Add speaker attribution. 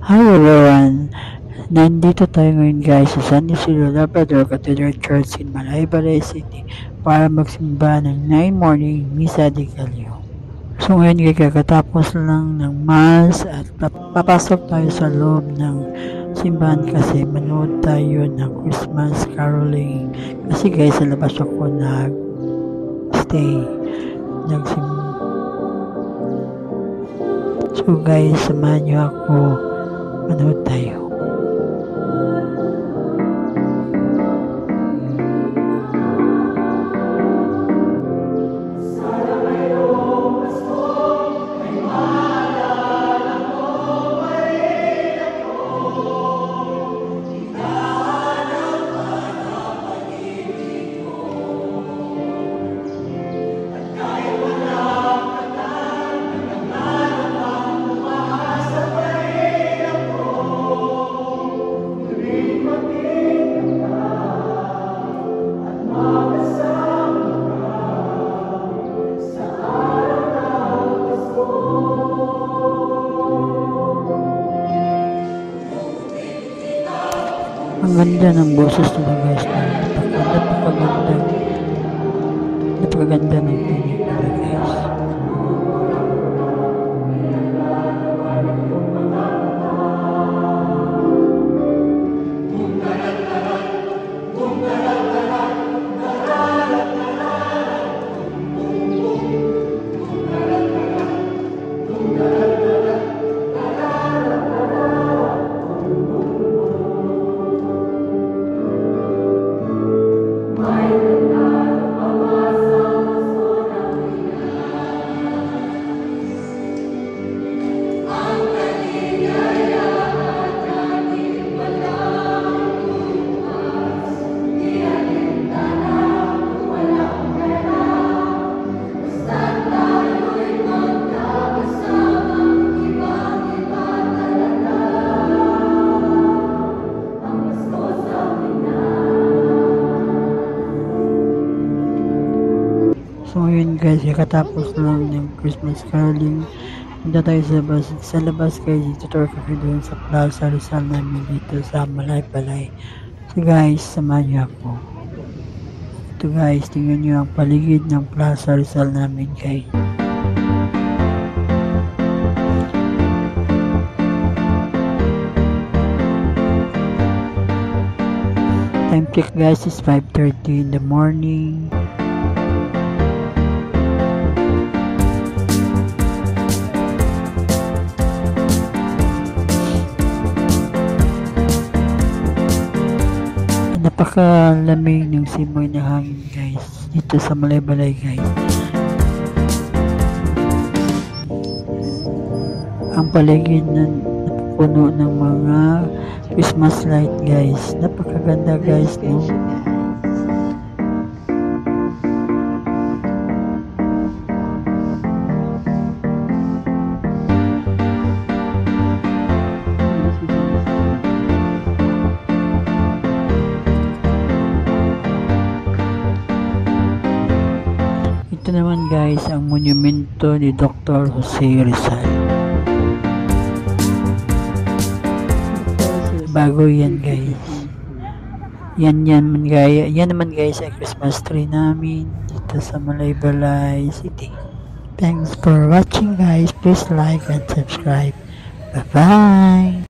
Speaker 1: Hi everyone! Nandito tayo ngayon guys sa San Isidro Labrador Cathedral Church in Malaybalay City para magsimba ng 9 morning Misa de Gallo. So ngayon kakatapos lang ng Mass at papasok tayo sa loob ng simbahan kasi manood tayo ng Christmas caroling. Kasi guys sa labas ako nagsimba. So guys, samahan niyo ako. Manood tayo. Ang ganda ng boses nila guys. Napakaganda ng tinig nila guys. So yun guys, katapos lang ng Christmas caroling, punta tayo sa labas guys, tutor kami doon sa Plaza Rizal namin dito sa Malaybalay. So guys, samahan niyo ako. Ito guys, tingnan niyo ang paligid ng Plaza Rizal namin guys. Time check guys is 5:30 in the morning. Napakalamig ng simoy na hangin guys dito sa Malaybalay guys. Ang paligid na puno ng mga Christmas light guys. Napakaganda guys, no? Ito naman guys ang monumento ni Dr. Jose Rizal. Bago yan guys. Yan naman guys ang Christmas tree namin dito sa Malaybalay City. Thanks for watching guys. Please like and subscribe. Bye bye.